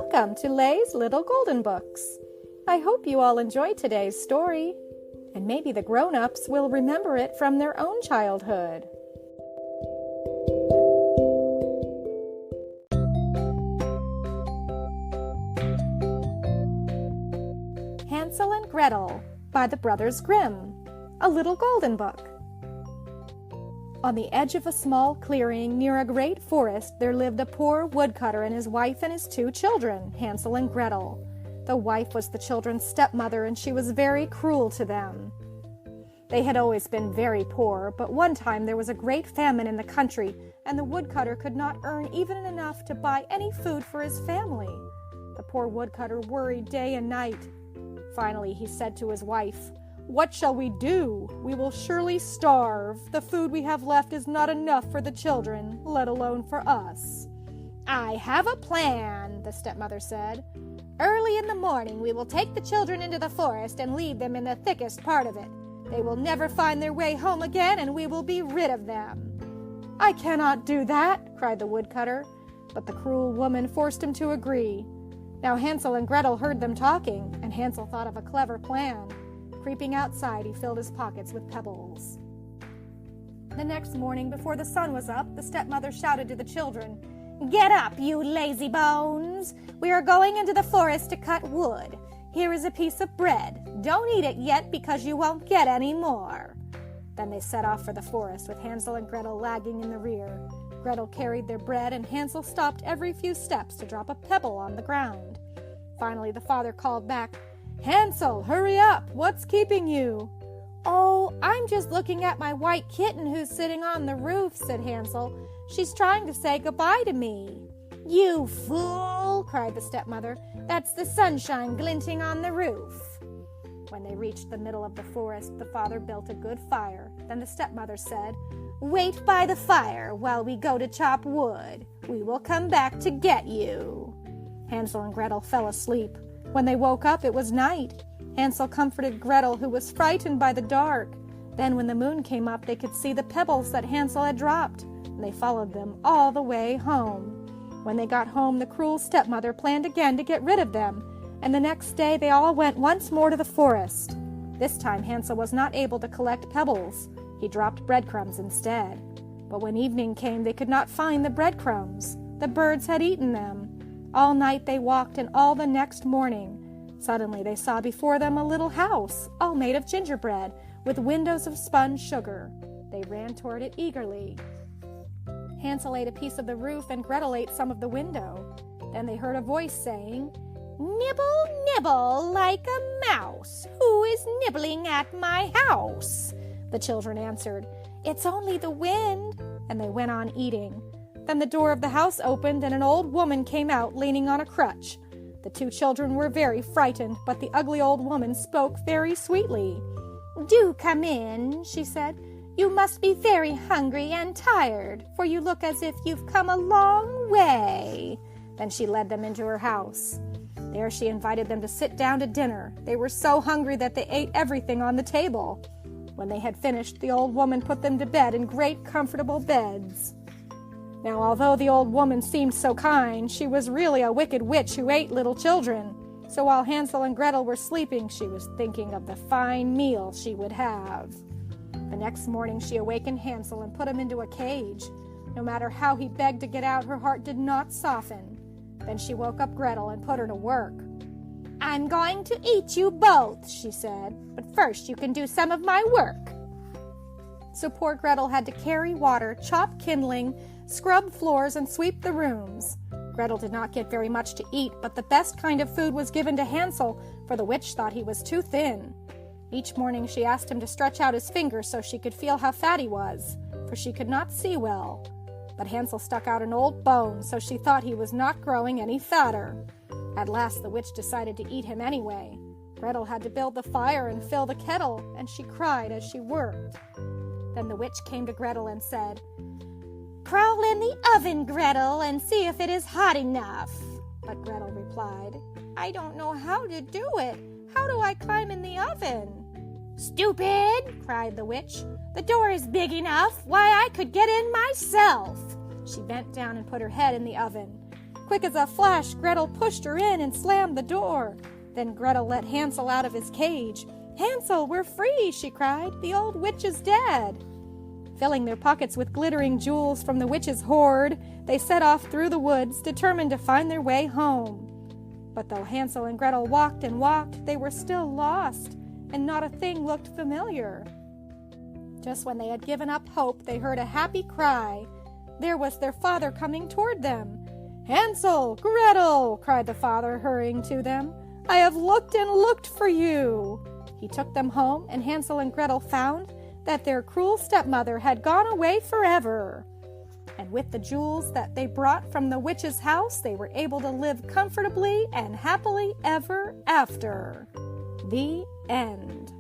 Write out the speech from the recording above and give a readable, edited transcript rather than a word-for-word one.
Welcome to Lay's Little Golden Books. I hope you all enjoyed today's story, and maybe the grown-ups will remember it from their own childhood. Hansel and Gretel by the Brothers Grimm, a little golden book. On the edge of a small clearing near a great forest there lived a poor woodcutter and his wife and his two children, Hansel and Gretel. The wife was the children's stepmother, and she was very cruel to them. They had always been very poor, but one time there was a great famine in the country, and the woodcutter could not earn even enough to buy any food for his family. The poor woodcutter worried day and night. Finally, he said to his wife, "What shall we do? We will surely starve. The food we have left is not enough for the children, let alone for us." "I have a plan," the stepmother said. "Early in the morning we will take the children into the forest and leave them in the thickest part of it. They will never find their way home again, and we will be rid of them." "I cannot do that," cried the woodcutter, but the cruel woman forced him to agree. Now Hansel and Gretel heard them talking, and Hansel thought of a clever plan. Creeping outside, he filled his pockets with pebbles. The next morning, before the sun was up, the stepmother shouted to the children, "Get up, you lazy bones! We are going into the forest to cut wood. Here is a piece of bread. Don't eat it yet because you won't get any more." Then they set off for the forest, with Hansel and Gretel lagging in the rear. Gretel carried their bread, and Hansel stopped every few steps to drop a pebble on the ground. Finally, the father called back, "Hansel, hurry up! What's keeping you?" "Oh, I'm just looking at my white kitten who's sitting on the roof," said Hansel. "She's trying to say goodbye to me." "You fool!" cried the stepmother. "That's the sunshine glinting on the roof." When they reached the middle of the forest, the father built a good fire. Then the stepmother said, "Wait by the fire while we go to chop wood. We will come back to get you." Hansel and Gretel fell asleep. When they woke up, it was night. Hansel comforted Gretel, who was frightened by the dark. Then when the moon came up, they could see the pebbles that Hansel had dropped, and they followed them all the way home. When they got home, the cruel stepmother planned again to get rid of them, and the next day they all went once more to the forest. This time Hansel was not able to collect pebbles. He dropped breadcrumbs instead. But when evening came, they could not find the breadcrumbs. The birds had eaten them. All night they walked, and all the next morning. Suddenly they saw before them a little house, all made of gingerbread, with windows of spun sugar. They ran toward it eagerly. Hansel ate a piece of the roof, and Gretel ate some of the window. Then they heard a voice saying, "Nibble, nibble like a mouse. Who is nibbling at my house?" The children answered, "It's only the wind," and they went on eating. Then the door of the house opened, and an old woman came out leaning on a crutch. The two children were very frightened, but the ugly old woman spoke very sweetly. "Do come in," she said. "You must be very hungry and tired, for you look as if you've come a long way." Then she led them into her house. There she invited them to sit down to dinner. They were so hungry that they ate everything on the table. When they had finished, the old woman put them to bed in great comfortable beds. Now, although the old woman seemed so kind, she was really a wicked witch who ate little children. So while Hansel and Gretel were sleeping, she was thinking of the fine meal she would have. The next morning she awakened Hansel and put him into a cage. No matter how he begged to get out, her heart did not soften. Then she woke up Gretel and put her to work. "I'm going to eat you both," she said, "but first you can do some of my work." So poor Gretel had to carry water, chop kindling, scrub floors, and sweep the rooms. Gretel did not get very much to eat, but the best kind of food was given to Hansel, for the witch thought he was too thin. Each morning she asked him to stretch out his fingers so she could feel how fat he was, for she could not see well. But Hansel stuck out an old bone, so she thought he was not growing any fatter. At last the witch decided to eat him anyway. Gretel had to build the fire and fill the kettle, and she cried as she worked. Then the witch came to Gretel and said, "Crawl in the oven, Gretel, and see if it is hot enough." But Gretel replied, "I don't know how to do it. How do I climb in the oven?" "Stupid!" cried the witch. "The door is big enough. Why, I could get in myself." She bent down and put her head in the oven. Quick as a flash, Gretel pushed her in and slammed the door. Then Gretel let Hansel out of his cage. "Hansel, we're free!" she cried. "The old witch is dead!" Filling their pockets with glittering jewels from the witch's hoard, they set off through the woods, determined to find their way home. But though Hansel and Gretel walked and walked, they were still lost, and not a thing looked familiar. Just when they had given up hope, they heard a happy cry. There was their father coming toward them. "Hansel! Gretel!" cried the father, hurrying to them. "I have looked and looked for you!" He took them home, and Hansel and Gretel found that their cruel stepmother had gone away forever. And with the jewels that they brought from the witch's house, they were able to live comfortably and happily ever after. The end.